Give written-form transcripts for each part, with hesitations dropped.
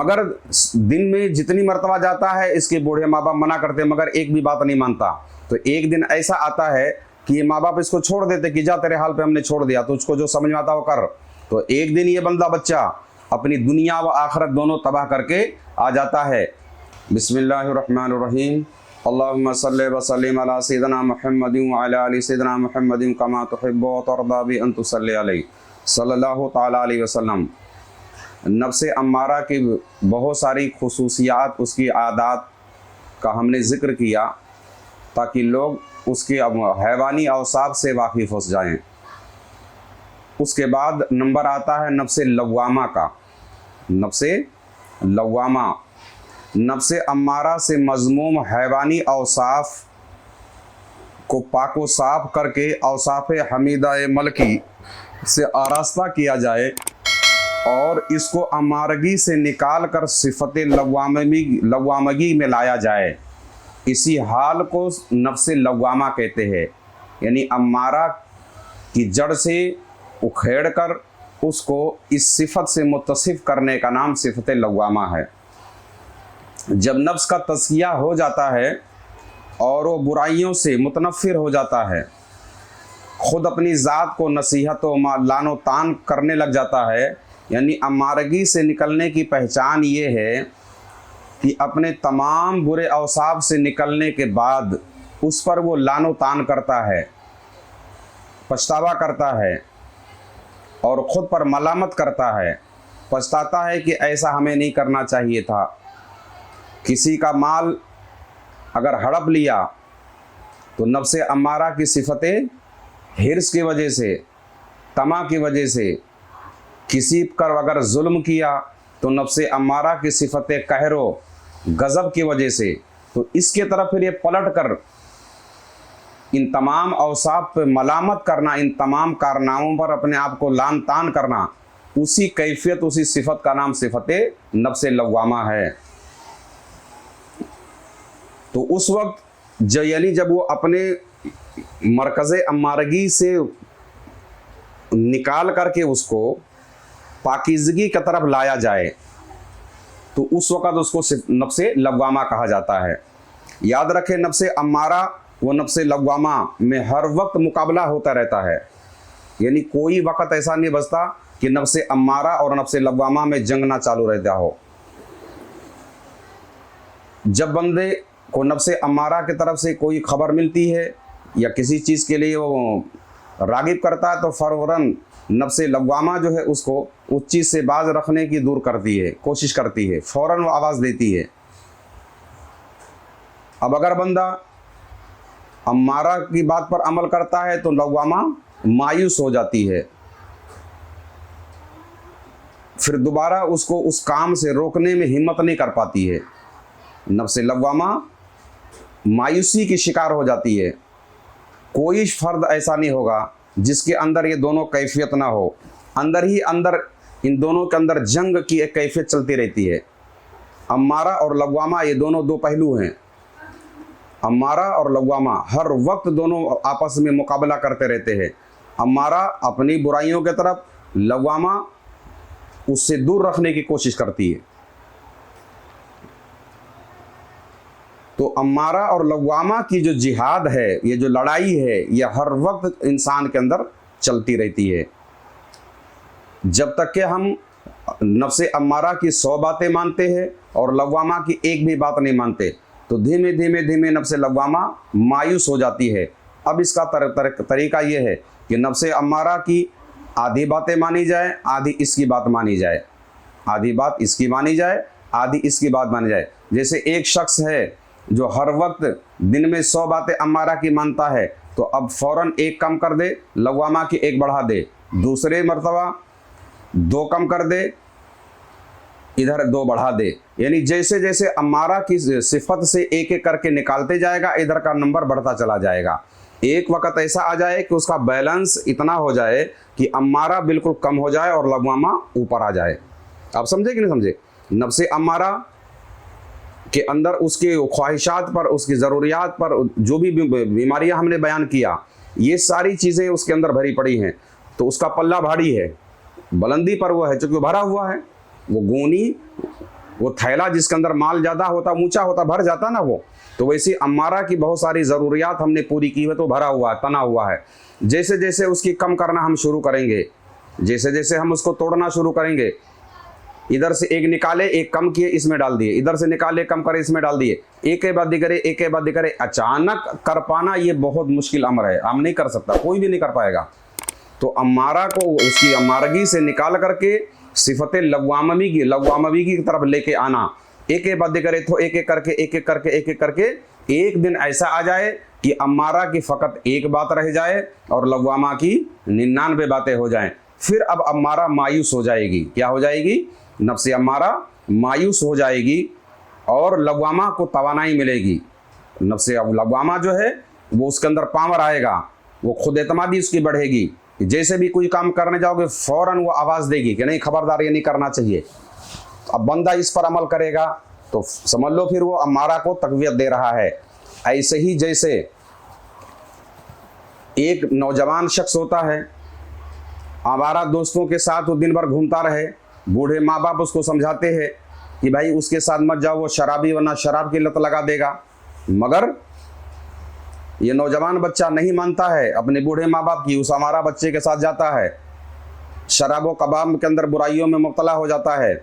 मगर दिन में जितनी मर्तबा जाता है इसके बूढ़े माँ बाप मना करते मगर एक भी बात नहीं मानता। तो एक दिन ऐसा आता है कि ये माँ बाप इसको छोड़ देते कि जा तेरे हाल पे हमने छोड़ दिया, तो उसको जो समझ में आता वो कर। तो एक दिन ये बंदा बच्चा अपनी दुनिया व आखिरत दोनों तबाह करके आ जाता है। बिस्मिल्लाहिर्रहमानिर्रहीम। अल्लाहुम्मा सल्लि व सल्लिम अला सय्यिदिना मुहम्मदिन व अला आलि सय्यिदिना मुहम्मदिन कमा तुहिब्बु व तर्दा बि अन तुसल्लि अलैहि सल्लल्लाहु तआला अलैहि वसल्लम। नफ्से अम्मारा की बहुत सारी खुसूसियात, उसकी आदात का हमने ज़िक्र किया ताकि लोग उसके हैवानी औसाफ से वाकिफ़ हो जाएं। उसके बाद नंबर आता है नफ्से लव्वामा का। नफ्से लव्वामा नफ्से अम्मारा से मज़मूम हैवानी औसाफ को पाको साफ करके औसाफ हमीदा मलकी से आरास्ता किया जाए और इसको अम्मारगी से निकाल कर सिफ़त लव्वामगी में लाया जाए। इसी हाल को नफ्से लव्वामा कहते हैं, यानी अम्मारा की जड़ से उखेड़ कर उसको इस सिफत से मुत्तसिफ करने का नाम सिफत लव्वामा है। जब नफ्स का तज़किया हो जाता है और वो बुराइयों से मुतनफ़िर हो जाता है, ख़ुद अपनी ज़ात को नसीहत व लानो तान करने लग जाता है, यानी अम्मारगी से निकलने की पहचान ये है कि अपने तमाम बुरे औसाफ से निकलने के बाद उस पर वो लानो तान करता है, पछतावा करता है और ख़ुद पर मलामत करता है, पछताता है कि ऐसा हमें नहीं करना चाहिए था। किसी का माल अगर हड़प लिया तो नफ्से अम्मारा की सिफ़तें हिर्स की वजह से, तमा की वजह से, किसी पर अगर जुल्म किया तो नफ्से अम्मारा की सिफ़तें कहरो गज़ब की वजह से, तो इसके तरफ फिर ये पलट कर इन तमाम औसाफ पे मलामत करना, इन तमाम कारनामों पर अपने आप को लान तान करना, उसी कैफियत, उसी सिफत का नाम सिफत नफ्से लव्वामा है। तो उस वक्त जब वो अपने मरकज़े अम्मारगी से निकाल करके उसको पाकीज़गी की तरफ लाया जाए तो उस वक़्त उसको नफ्से लव्वामा कहा जाता है। याद रखें, नफ्से अम्मारा व नफ्से लव्वामा में हर वक्त मुकाबला होता रहता है, यानी कोई वक़्त ऐसा नहीं बचता कि नफ्से अम्मारा और नफ्से लव्वामा में जंग ना चालू रहता हो। जब बंदे को नफ्से अम्मारा की तरफ से कोई खबर मिलती है या किसी चीज़ के लिए वो रागिब करता है तो फ़ौरन नफ्से लव्वामा जो है उसको उस चीज़ से बाज रखने की दूर करती है, कोशिश करती है, फ़ौरन वो आवाज़ देती है। अब अगर बंदा अम्मारा की बात पर अमल करता है तो लव्वामा मायूस हो जाती है, फिर दोबारा उसको उस काम से रोकने में हिम्मत नहीं कर पाती है। नफ्से लव्वामा मायूसी की शिकार हो जाती है। कोई फ़र्द ऐसा नहीं होगा जिसके अंदर ये दोनों कैफियत ना हो। अंदर ही अंदर इन दोनों के अंदर जंग की एक कैफियत चलती रहती है। अम्मारा और लव्वामा ये दोनों दो पहलू हैं। अम्मारा और लव्वामा हर वक्त दोनों आपस में मुकाबला करते रहते हैं। अम्मारा अपनी बुराइयों की तरफ, लव्वामा उससे दूर रखने की कोशिश करती है। तो अम्मारा और लव्वामा की जो जिहाद है, ये जो लड़ाई है, ये हर वक्त इंसान के अंदर चलती रहती है। जब तक कि हम नफ्से अम्मारा की 100 बातें मानते हैं और लव्वामा की एक भी बात नहीं मानते, तो धीमे धीमे नफ्से लव्वामा मायूस हो जाती है। अब इसका तरीका ये है कि नफ्से अम्मारा की आधी बातें मानी जाए, आधी इसकी बात मानी जाए, आधी बात इसकी मानी जाए, आधी इसकी बात मानी जाए। जैसे एक शख्स है जो हर वक्त दिन में 100 बातें अम्मारा की मानता है, तो अब फ़ौरन एक कम कर दे, लव्वामा की एक बढ़ा दे, दूसरे मर्तबा 2 कम कर दे, इधर 2 बढ़ा दे। यानी जैसे जैसे अम्मारा की सिफत से एक एक करके निकालते जाएगा, इधर का नंबर बढ़ता चला जाएगा। एक वक्त ऐसा आ जाए कि उसका बैलेंस इतना हो जाए कि अम्मारा बिल्कुल कम हो जाए और लव्वामा ऊपर आ जाए। आप समझे कि नहीं समझे? नफ्से अम्मारा के अंदर उसके ख्वाहिशात पर, उसकी ज़रूरियात पर जो भी बीमारियां हमने बयान किया, ये सारी चीज़ें उसके अंदर भरी पड़ी हैं, तो उसका पल्ला भारी है। बुलंदी पर वो है, चूँकि भरा हुआ है, वो गोनी वो थैला जिसके अंदर माल ज़्यादा होता, ऊंचा होता, भर जाता ना वो, तो वैसे अम्मारा की बहुत सारी ज़रूरियात हमने पूरी की है तो भरा हुआ है, तना हुआ है। जैसे जैसे उसकी कम करना हम शुरू करेंगे, जैसे जैसे हम उसको तोड़ना शुरू करेंगे, इधर से एक निकाले, एक कम किए, इसमें डाल दिए, इधर से निकाले, कम करे, इसमें डाल दिए, एक के बाद दिगरे, एक के बाद दिगरे, अचानक कर पाना ये बहुत मुश्किल अमर है, हम नहीं कर सकता, कोई भी नहीं कर पाएगा। तो अम्मारा को उसकी अम्मारगी से निकाल करके सिफत लव्वामवी की तरफ लेके आना, एक के बाद दिगरे, तो एक एक करके एक एक करके एक एक करके एक दिन ऐसा आ जाए कि अम्मारा की फ़कत एक बात रह जाए और लव्वामा की 99 बातें हो जाएं। फिर अब अम्मारा मायूस हो जाएगी, क्या हो जाएगी? नफ्स अम्मारा मायूस हो जाएगी और लव्वामा को तवानाई मिलेगी। नफ्स लव्वामा जो है वो उसके अंदर पावर आएगा, वो खुद एतमादी उसकी बढ़ेगी। जैसे भी कोई काम करने जाओगे फौरन वो आवाज़ देगी कि नहीं, खबरदार, ये नहीं करना चाहिए। अब बंदा इस पर अमल करेगा तो समझ लो फिर वो अम्मारा को तक़वियत दे रहा है। ऐसे ही जैसे एक नौजवान शख्स होता है, आवारा दोस्तों के साथ वो दिन भर घूमता रहे, बूढ़े माँ बाप उसको समझाते हैं कि भाई उसके साथ मत जाओ, वो शराबी, वरना शराब की लत लगा देगा। मगर ये नौजवान बच्चा नहीं मानता है अपने बूढ़े माँ बाप की, उस हमारा बच्चे के साथ जाता है, शराब व कबाब के अंदर बुराइयों में मुब्तला हो जाता है।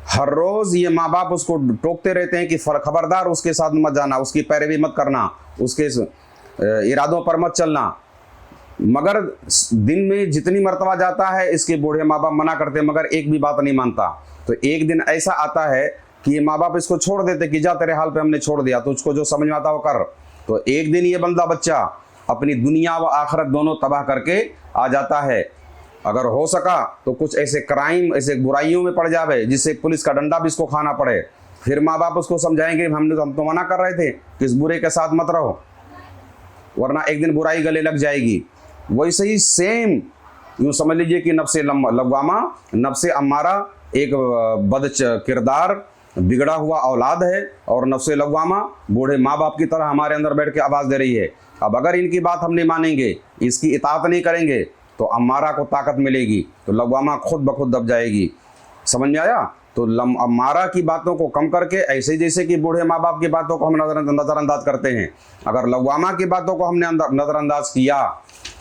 हर रोज़ ये माँ बाप उसको टोकते रहते हैं कि खबरदार उसके साथ मत जाना, उसकी पैरवी मत करना, उसके इरादों पर मत चलना। मगर दिन में जितनी मर्तबा जाता है इसके बूढ़े माँ बाप मना करते, मगर एक भी बात नहीं मानता। तो एक दिन ऐसा आता है कि ये माँ बाप इसको छोड़ देते कि जा, तेरे हाल पे हमने छोड़ दिया, तो उसको जो समझ में आता वो कर। तो एक दिन ये बंदा बच्चा अपनी दुनिया व आखिरत दोनों तबाह करके आ जाता है। अगर हो सका तो कुछ ऐसे क्राइम, ऐसे बुराइयों में पड़ जावे जिससे पुलिस का डंडा भी इसको खाना पड़े। फिर माँ बाप उसको समझाएंगे हम तो मना कर रहे थे कि इस बुरे के साथ मत रहो, वरना एक दिन बुराई गले लग जाएगी। वैसे ही सेम यूँ समझ लीजिए कि नफ्स लव्वामा, नफ्स अम्मारा एक बद किरदार बिगड़ा हुआ औलाद है और नफ्स लव्वामा बूढ़े माँ बाप की तरह हमारे अंदर बैठ के आवाज़ दे रही है। अब अगर इनकी बात हम नहीं मानेंगे, इसकी इताअत नहीं करेंगे तो अम्मारा को ताकत मिलेगी, तो लव्वामा खुद ब खुद दब जाएगी। समझ में आया? तो अम्मारा की बातों को कम करके, ऐसे जैसे कि बूढ़े माँ बाप की बातों को हम नज़रअंदाज करते हैं, अगर लव्वामा की बातों को हमने नज़रअंदाज किया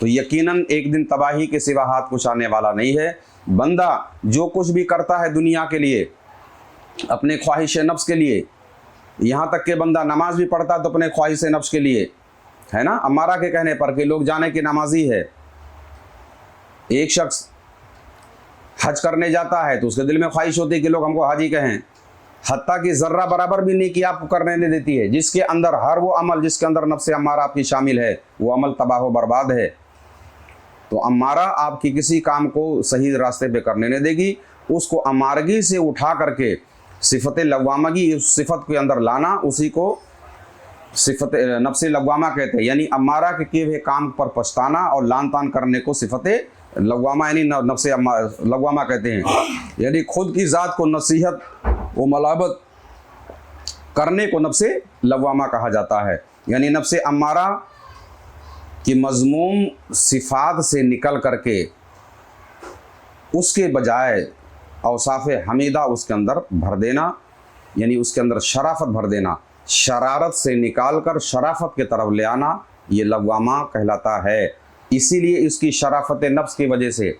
तो यकीनन एक दिन तबाही के सिवा हाथ कुछ आने वाला नहीं है। बंदा जो कुछ भी करता है दुनिया के लिए, अपने ख्वाहिश नफ्स के लिए, यहाँ तक के बंदा नमाज भी पढ़ता है तो अपने ख्वाहिश नफ्स के लिए, है ना, अम्मारा के कहने पर कि लोग जाने कि नमाजी है। एक शख्स हज करने जाता है तो उसके दिल में ख्वाहिश होती है कि लोग हमको हाजी कहें, हत्ता की ज़र्रा बराबर भी नेकी आपको करने नहीं देती है। जिसके अंदर हर वो अमल जिसके अंदर नफ्स अम्मारा आपकी शामिल है, वो अमल तबाह व बर्बाद है। तो अम्मारा आपकी किसी काम को सही रास्ते पे करने नहीं देगी। उसको अमारगी से उठा करके सिफत लव्वामगी, उस सिफत के अंदर लाना, उसी को सिफत नफ्स लव्वामा कहते हैं। यानी अम्मारा के किए हुए काम पर पछताना और लान तान करने को सिफत लव्वामा यानी नफ्स लव्वामा कहते हैं। यानी खुद की ज़ात को नसीहत व मलाबत करने को नफ्स लव्वामा कहा जाता है। यानी नफ्स अम्मारा कि मज़मूम सिफ़ात से निकल करके उसके बजाय औसाफ़ हमीदा उसके अंदर भर देना, यानी उसके अंदर शराफत भर देना, शरारत से निकाल कर शराफत की तरफ ले आना, ये लव्वामा कहलाता है। इसीलिए इसकी शराफत नफ्स की वजह से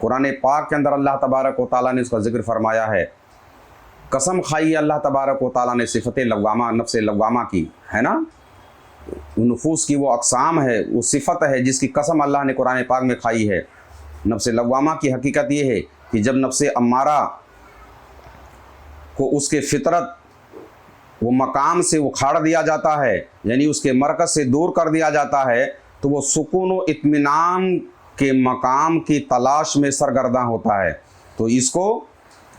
कुरान पाक के अंदर अल्लाह तबारक व तआला ने इसका जिक्र फरमाया है। कसम खाई अल्लाह तबारक व तआला ने सिफ़त लव्वामा, नफ्स लव्वामा की, है ना, नफूस की वो अक़साम है, वो सिफ़त है जिसकी कसम अल्लाह ने कुरान पाक में खाई है। नफ्स लव्वामा की हकीकत ये है कि जब नफ्स अम्मारा को उसके फितरत वो मकाम से उखाड़ दिया जाता है, यानी उसके मरकज़ से दूर कर दिया जाता है, तो वो सुकून व इत्मीनान के मकाम की तलाश में सरगर्दा होता है। तो इसको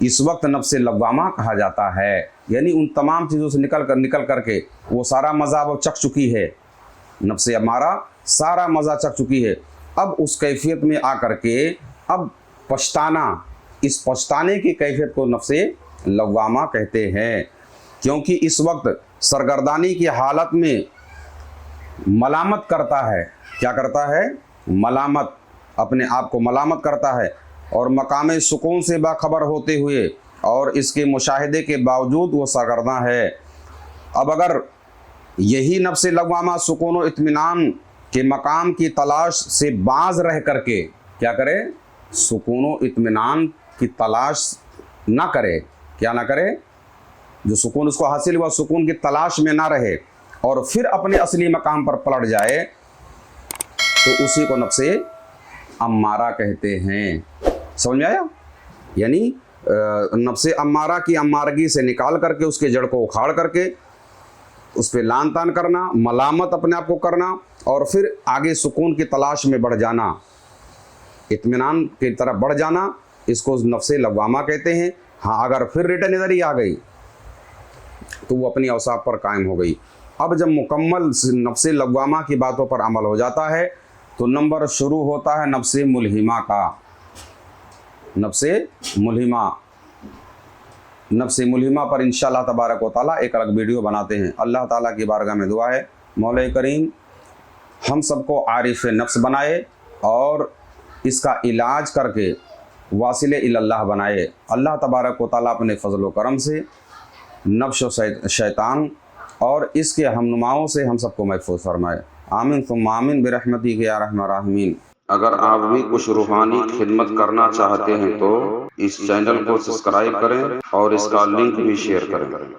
इस वक्त नफ्स लव्वामा कहा जाता है। यानी उन तमाम चीज़ों से निकल करके वो सारा मज़ा वो चख चुकी है, नफ्स अम्मारा सारा मज़ा चख चुकी है। अब उस कैफियत में आकर के अब पछताना, इस पछताने की कैफियत को नफ्स लव्वामा कहते हैं। क्योंकि इस वक्त सरगर्दानी की हालत में मलामत करता है। क्या करता है? मलामत, अपने आप को मलामत करता है और मकाम सुकून से बाखबर होते हुए और इसके मुशाहिदे के बावजूद वो सरगर्दा है। अब अगर यही नफ्स लवामा सुकून व इत्मीनान के मकाम की तलाश से बाज रह करके क्या करे, सुकून व इत्मीनान की तलाश ना करे, क्या ना करे, जो सुकून उसको हासिल हुआ सुकून की तलाश में ना रहे और फिर अपने असली मकाम पर पलट जाए, तो उसी को नफ्से अम्मारा कहते हैं। समझ में आया? यानी नफ्से अम्मारा की अम्मारगी से निकाल करके उसके जड़ को उखाड़ करके उस पर लान तान करना, मलामत अपने आप को करना और फिर आगे सुकून की तलाश में बढ़ जाना, इत्मीनान की तरफ बढ़ जाना, इसको नफ्से लवामा कहते हैं। हाँ, अगर फिर रिटर्न इधर ही आ गई तो वो अपनी औसाफ पर कायम हो गई। अब जब मुकम्मल नफ्से लवामा की बातों पर अमल हो जाता है तो नंबर शुरू होता है नफ्से मुल्हिमा का। नफ्से मुल्हिमा पर इंशाअल्लाह तबारक व तआला एक अलग वीडियो बनाते हैं। अल्लाह ताला की बारगाह में दुआ है, मौला करीम हम सबको आरिफ नफ्स बनाए और इसका इलाज करके वासिले इल्लाह बनाए। अल्लाह तबारक व तआला अपने फजल व करम से नफ्स व शैतान और इसके हमनुमाओं से हम सबको महफूज फरमाए। आमीन सुम्मा आमीन बिरहमतिक या रहमान राहिमीन। अगर आप भी कुछ रूहानी खिदमत करना चाहते हैं तो इस चैनल को सब्सक्राइब करें और इसका लिंक भी शेयर करें।